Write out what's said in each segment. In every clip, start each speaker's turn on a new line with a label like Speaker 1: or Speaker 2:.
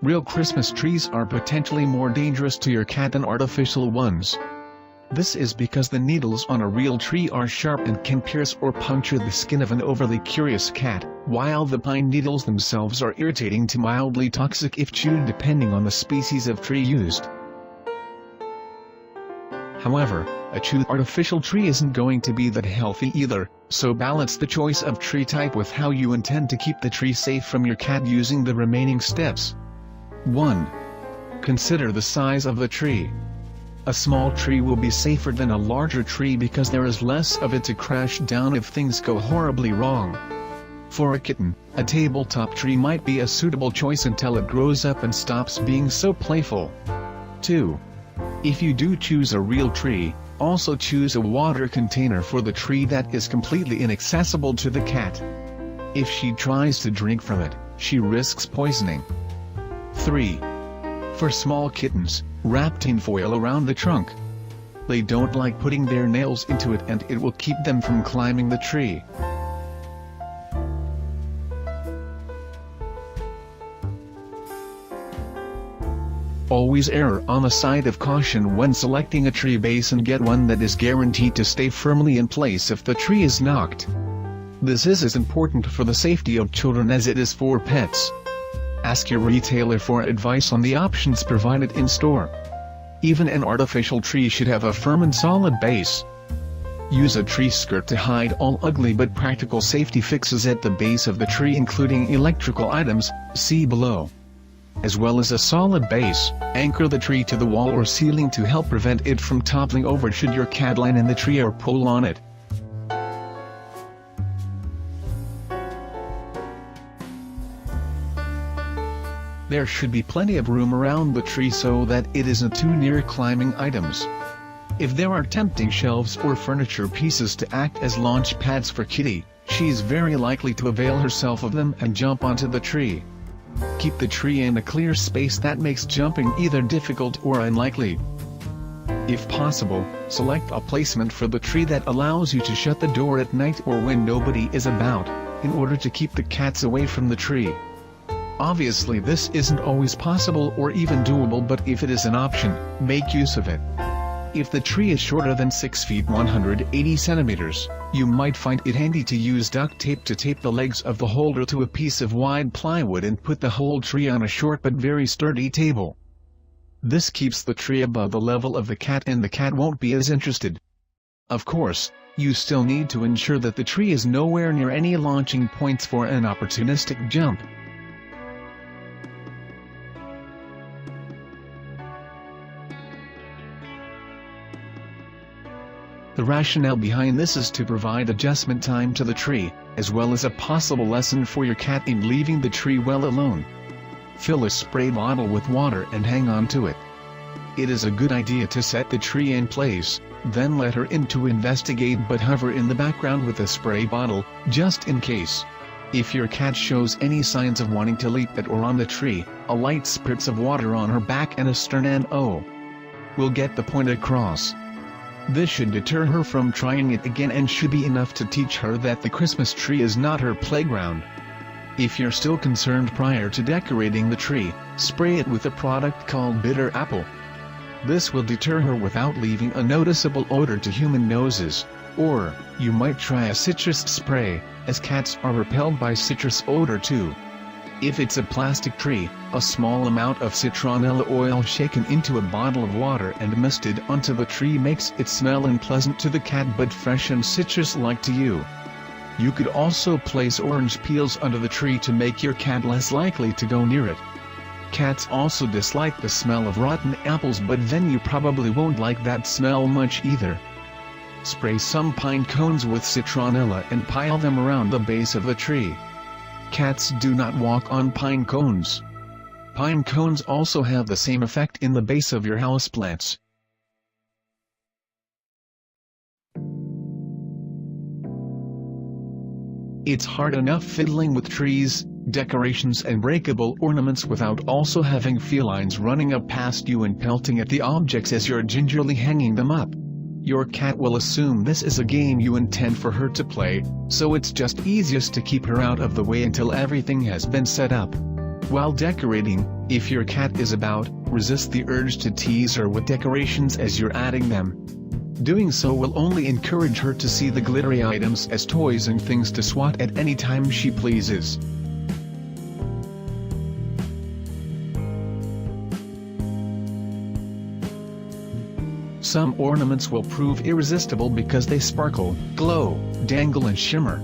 Speaker 1: Real Christmas trees are potentially more dangerous to your cat than artificial ones. This is because the needles on a real tree are sharp and can pierce or puncture the skin of an overly curious cat, while the pine needles themselves are irritating to mildly toxic if chewed depending on the species of tree used. However, a chewed artificial tree isn't going to be that healthy either, so balance the choice of tree type with how you intend to keep the tree safe from your cat using the remaining steps. 1. Consider the size of the tree. A small tree will be safer than a larger tree because there is less of it to crash down if things go horribly wrong. For a kitten, a tabletop tree might be a suitable choice until it grows up and stops being so playful. 2. If you do choose a real tree, also choose a water container for the tree that is completely inaccessible to the cat. If she tries to drink from it, she risks poisoning. 3. For small kittens, wrap tinfoil around the trunk. They don't like putting their nails into it and it will keep them from climbing the tree. Always err on the side of caution when selecting a tree base and get one that is guaranteed to stay firmly in place if the tree is knocked. This is as important for the safety of children as it is for pets. Ask your retailer for advice on the options provided in store. Even an artificial tree should have a firm and solid base. Use a tree skirt to hide all ugly but practical safety fixes at the base of the tree, including electrical items, see below. As well as a solid base, anchor the tree to the wall or ceiling to help prevent it from toppling over should your cat land in the tree or pull on it. There should be plenty of room around the tree so that it isn't too near climbing items. If there are tempting shelves or furniture pieces to act as launch pads for Kitty, she's very likely to avail herself of them and jump onto the tree. Keep the tree in a clear space that makes jumping either difficult or unlikely. If possible, select a placement for the tree that allows you to shut the door at night or when nobody is about, in order to keep the cats away from the tree. Obviously this isn't always possible or even doable, but if it is an option, make use of it. If the tree is shorter than 6 feet 180 centimeters, you might find it handy to use duct tape to tape the legs of the holder to a piece of wide plywood and put the whole tree on a short but very sturdy table. This keeps the tree above the level of the cat and the cat won't be as interested. Of course, you still need to ensure that the tree is nowhere near any launching points for an opportunistic jump. The rationale behind this is to provide adjustment time to the tree, as well as a possible lesson for your cat in leaving the tree well alone. Fill a spray bottle with water and hang on to it. It is a good idea to set the tree in place, then let her in to investigate, but hover in the background with a spray bottle, just in case. If your cat shows any signs of wanting to leap at or on the tree, a light spritz of water on her back and a stern "no" will get the point across. This should deter her from trying it again and should be enough to teach her that the Christmas tree is not her playground. If you're still concerned prior to decorating the tree, spray it with a product called bitter apple. This will deter her without leaving a noticeable odor to human noses. Or, you might try a citrus spray, as cats are repelled by citrus odor too. If it's a plastic tree, a small amount of citronella oil shaken into a bottle of water and misted onto the tree makes it smell unpleasant to the cat but fresh and citrus-like to you. You could also place orange peels under the tree to make your cat less likely to go near it. Cats also dislike the smell of rotten apples, but then you probably won't like that smell much either. Spray some pine cones with citronella and pile them around the base of the tree. Cats do not walk on pine cones. Pine cones also have the same effect in the base of your houseplants. It's hard enough fiddling with trees, decorations and breakable ornaments without also having felines running up past you and pelting at the objects as you're gingerly hanging them up. Your cat will assume this is a game you intend for her to play, so it's just easiest to keep her out of the way until everything has been set up. While decorating, if your cat is about, resist the urge to tease her with decorations as you're adding them. Doing so will only encourage her to see the glittery items as toys and things to swat at any time she pleases. Some ornaments will prove irresistible because they sparkle, glow, dangle and shimmer.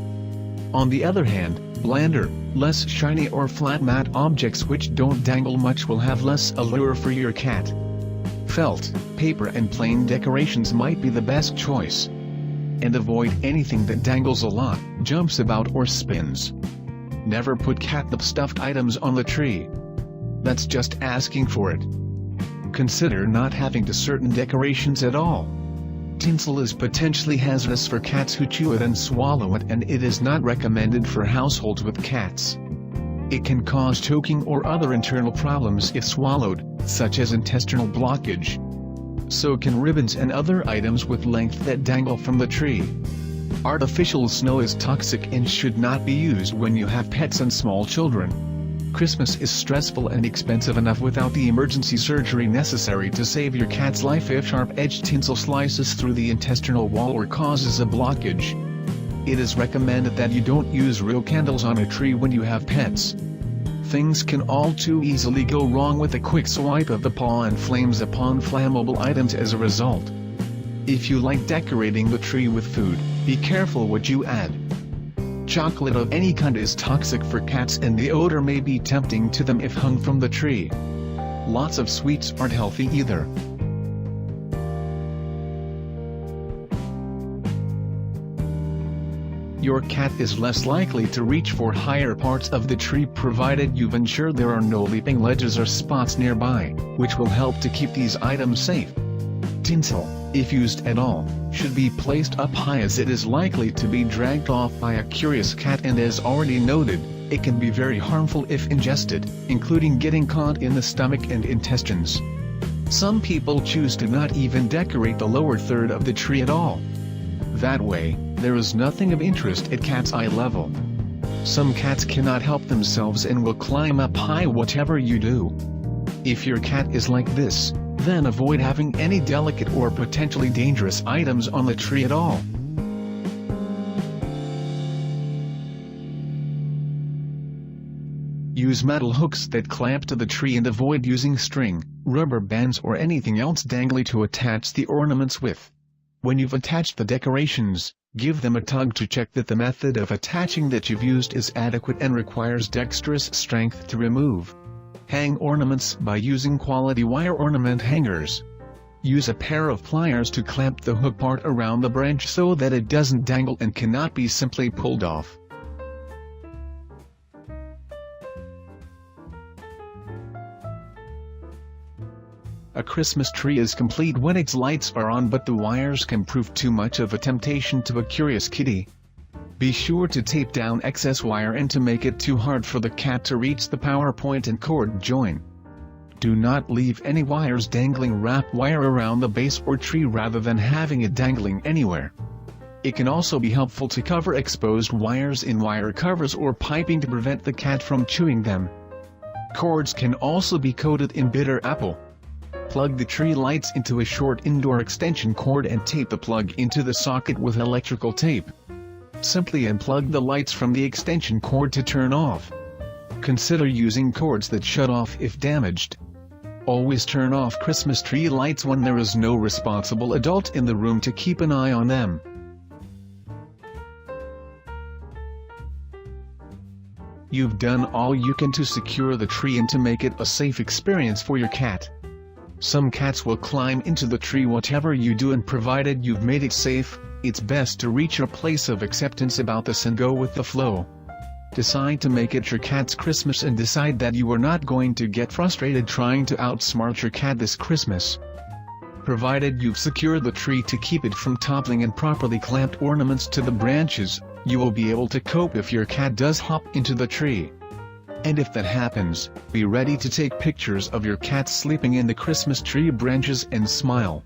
Speaker 1: On the other hand, blander, less shiny or flat matte objects which don't dangle much will have less allure for your cat. Felt, paper and plain decorations might be the best choice. And avoid anything that dangles a lot, jumps about or spins. Never put catnip stuffed items on the tree. That's just asking for it. Consider not having to certain decorations at all. Tinsel is potentially hazardous for cats who chew it and swallow it, and it is not recommended for households with cats. It can cause choking or other internal problems if swallowed, such as intestinal blockage. So can ribbons and other items with length that dangle from the tree. Artificial snow is toxic and should not be used when you have pets and small children. Christmas is stressful and expensive enough without the emergency surgery necessary to save your cat's life if sharp-edged tinsel slices through the intestinal wall or causes a blockage. It is recommended that you don't use real candles on a tree when you have pets. Things can all too easily go wrong with a quick swipe of the paw and flames upon flammable items as a result. If you like decorating the tree with food, be careful what you add. Chocolate of any kind is toxic for cats and the odor may be tempting to them if hung from the tree. Lots of sweets aren't healthy either. Your cat is less likely to reach for higher parts of the tree provided you've ensured there are no leaping ledges or spots nearby, which will help to keep these items safe. Tinsel, if used at all, should be placed up high as it is likely to be dragged off by a curious cat, and as already noted, it can be very harmful if ingested, including getting caught in the stomach and intestines. Some people choose to not even decorate the lower third of the tree at all. That way, there is nothing of interest at cat's eye level. Some cats cannot help themselves and will climb up high whatever you do. If your cat is like this, then avoid having any delicate or potentially dangerous items on the tree at all. Use metal hooks that clamp to the tree and avoid using string, rubber bands or anything else dangly to attach the ornaments with. When you've attached the decorations, give them a tug to check that the method of attaching that you've used is adequate and requires dexterous strength to remove. Hang ornaments by using quality wire ornament hangers. Use a pair of pliers to clamp the hook part around the branch so that it doesn't dangle and cannot be simply pulled off. A Christmas tree is complete when its lights are on, but the wires can prove too much of a temptation to a curious kitty. Be sure to tape down excess wire and to make it too hard for the cat to reach the power point and cord join. Do not leave any wires dangling. Wrap wire around the base or tree rather than having it dangling anywhere. It can also be helpful to cover exposed wires in wire covers or piping to prevent the cat from chewing them. Cords can also be coated in bitter apple. Plug the tree lights into a short indoor extension cord and tape the plug into the socket with electrical tape. Simply unplug the lights from the extension cord to turn off. Consider using cords that shut off if damaged. Always turn off Christmas tree lights when there is no responsible adult in the room to keep an eye on them. You've done all you can to secure the tree and to make it a safe experience for your cat. Some cats will climb into the tree whatever you do, and provided you've made it safe, it's best to reach a place of acceptance about this and go with the flow. Decide to make it your cat's Christmas and decide that you are not going to get frustrated trying to outsmart your cat this Christmas. Provided you've secured the tree to keep it from toppling and properly clamped ornaments to the branches, you will be able to cope if your cat does hop into the tree. And if that happens, be ready to take pictures of your cat sleeping in the Christmas tree branches and smile.